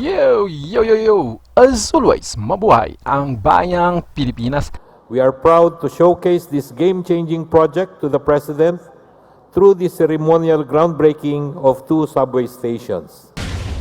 Yo! As always, mabuhay ang bayang Pilipinas. We are proud to showcase this game-changing project to the President through the ceremonial groundbreaking of 2 subway stations.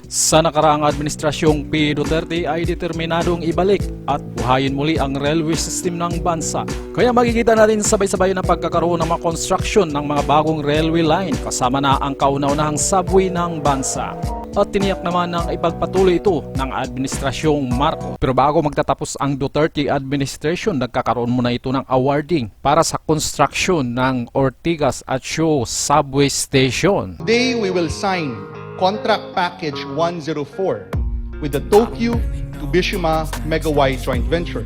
Sa nakaraang administrasyong P. Duterte ay determinadong ibalik at buhayin muli ang railway system ng bansa. Kaya makikita natin sabay-sabay na pagkakaroon ng mga construction ng mga bagong railway line kasama na ang kauna-unahang subway ng bansa. At tiniyak naman ng ipagpatuloy ito ng Administrasyong Marcos. Pero bago magtatapos ang Duterte administration, nagkakaroon muna ito ng awarding para sa construction ng Ortigas at Show Subway Station. Today, we will sign Contract Package 104 with the Tokyo Tubishima Megawide Joint Venture,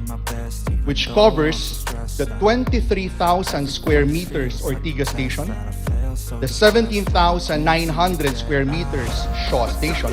which covers the 23,000 square meters Ortigas Station, the 17,900 square meters Shaw Station.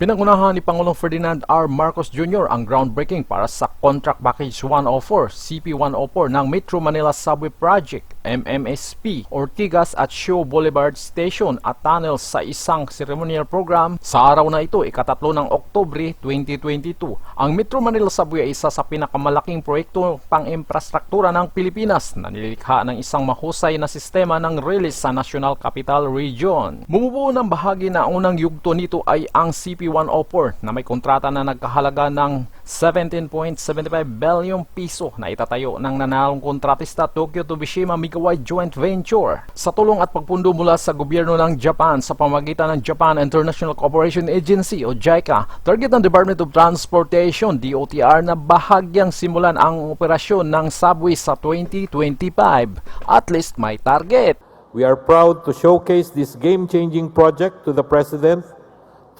Pinangunahan ni Pangulong Ferdinand R. Marcos Jr. ang groundbreaking para sa Contract Package 104, CP104 ng Metro Manila Subway Project, MMSP, Ortigas at Show Boulevard Station at tunnel sa isang ceremonial program sa araw na ito, ika-3 ng Oktubre 2022. Ang Metro Manila Subway ay isa sa pinakamalaking proyekto pang-infrastruktura ng Pilipinas na nilikha ng isang mahusay na sistema ng rail sa National Capital Region. Bumubuo ng bahagi na unang yugto nito ay ang CP104 na may kontrata na nagkahalaga ng 17.75 billion piso na itatayo ng nanalong kontratista Tokyo Tubishima Megawide Joint Venture sa tulong at pagpundo mula sa gobyerno ng Japan sa pamamagitan ng Japan International Cooperation Agency o JICA. Target ng Department of Transportation DOTR na bahagyang simulan ang operasyon ng subway sa 2025. At least may target. We are proud to showcase this game-changing project to the President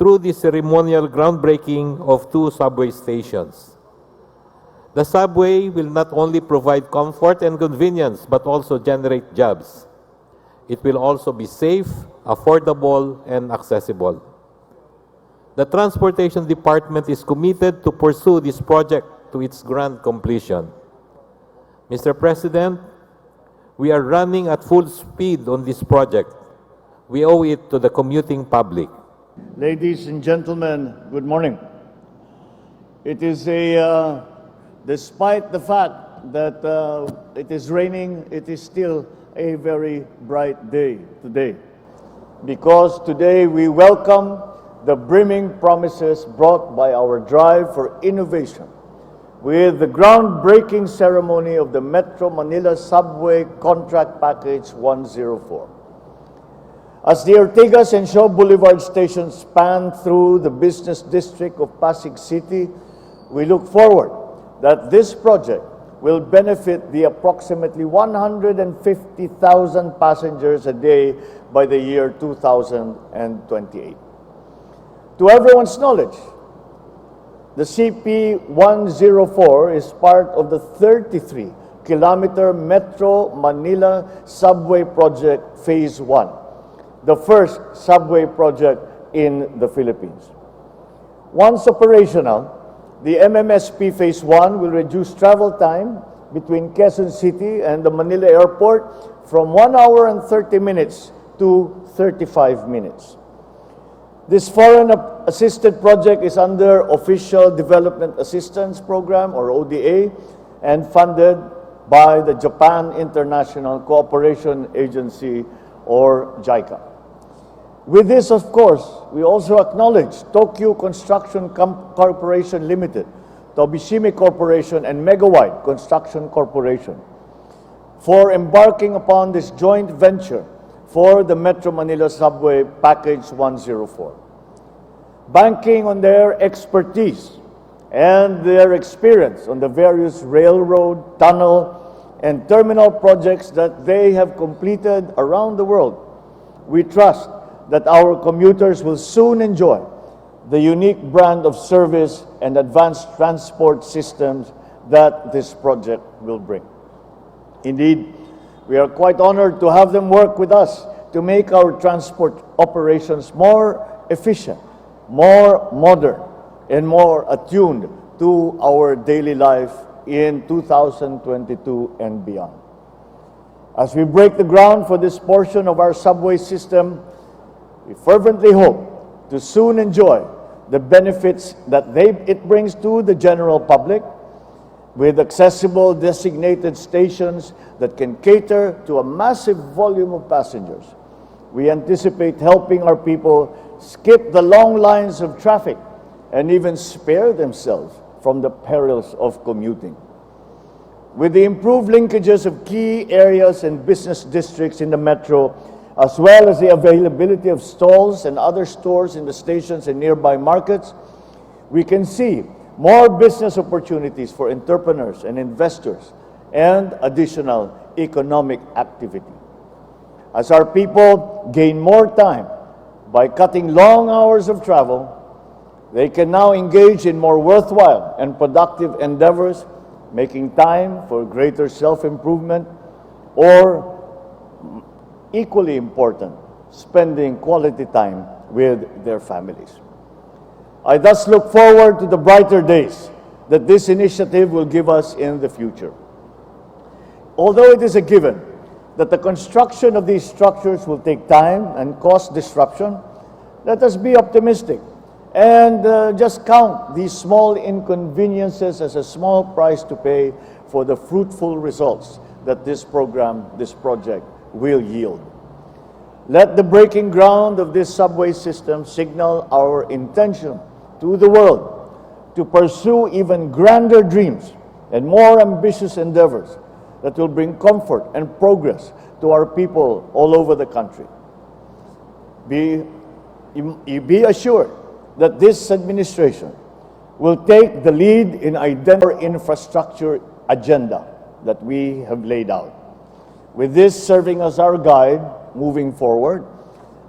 through the ceremonial groundbreaking of 2 subway stations. The subway will not only provide comfort and convenience but also generate jobs. It will also be safe, affordable, and accessible. The Transportation Department is committed to pursue this project to its grand completion. Mr. President, we are running at full speed on this project. We owe it to the commuting public. Ladies and gentlemen, good morning. It is despite the fact that it is raining, it is still a very bright day today. Because today we welcome the brimming promises brought by our drive for innovation with the groundbreaking ceremony of the Metro Manila Subway Contract Package 104. As the Ortigas and Shaw Boulevard stations span through the business district of Pasig City, we look forward that this project will benefit the approximately 150,000 passengers a day by the year 2028. To everyone's knowledge, the CP104 is part of the 33-kilometer Metro Manila Subway Project Phase 1. The first subway project in the Philippines. Once operational, the MMSP Phase 1 will reduce travel time between Quezon City and the Manila Airport from 1 hour and 30 minutes to 35 minutes. This foreign-assisted project is under Official Development Assistance Program, or ODA, and funded by the Japan International Cooperation Agency, or JICA. With this, of course, we also acknowledge Tokyo Construction Corporation Limited, Tobishime Corporation, and Megawide Construction Corporation for embarking upon this joint venture for the Metro Manila Subway Package 104. Banking on their expertise and their experience on the various railroad, tunnel, and terminal projects that they have completed around the world, we trust that our commuters will soon enjoy the unique brand of service and advanced transport systems that this project will bring. Indeed, we are quite honored to have them work with us to make our transport operations more efficient, more modern, and more attuned to our daily life in 2022 and beyond. As we break the ground for this portion of our subway system, we fervently hope to soon enjoy the benefits that it brings to the general public, with accessible designated stations that can cater to a massive volume of passengers. We anticipate helping our people skip the long lines of traffic and even spare themselves from the perils of commuting. With the improved linkages of key areas and business districts in the metro, as well as the availability of stalls and other stores in the stations and nearby markets, we can see more business opportunities for entrepreneurs and investors and additional economic activity. As our people gain more time by cutting long hours of travel, they can now engage in more worthwhile and productive endeavors, making time for greater self-improvement, or equally important, spending quality time with their families. I thus look forward to the brighter days that this initiative will give us in the future. Although it is a given that the construction of these structures will take time and cause disruption, let us be optimistic and just count these small inconveniences as a small price to pay for the fruitful results that this project will yield. Let the breaking ground of this subway system signal our intention to the world to pursue even grander dreams and more ambitious endeavors that will bring comfort and progress to our people all over the country. Be assured that this administration will take the lead in identifying our infrastructure agenda that we have laid out. With this serving as our guide moving forward,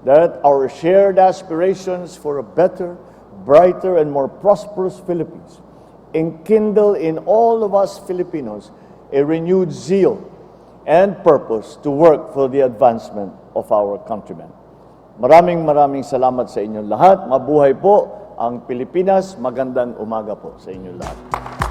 that our shared aspirations for a better, brighter, and more prosperous Philippines enkindle in all of us Filipinos a renewed zeal and purpose to work for the advancement of our countrymen. Maraming salamat sa inyong lahat. Mabuhay po ang Pilipinas. Magandang umaga po sa inyong lahat.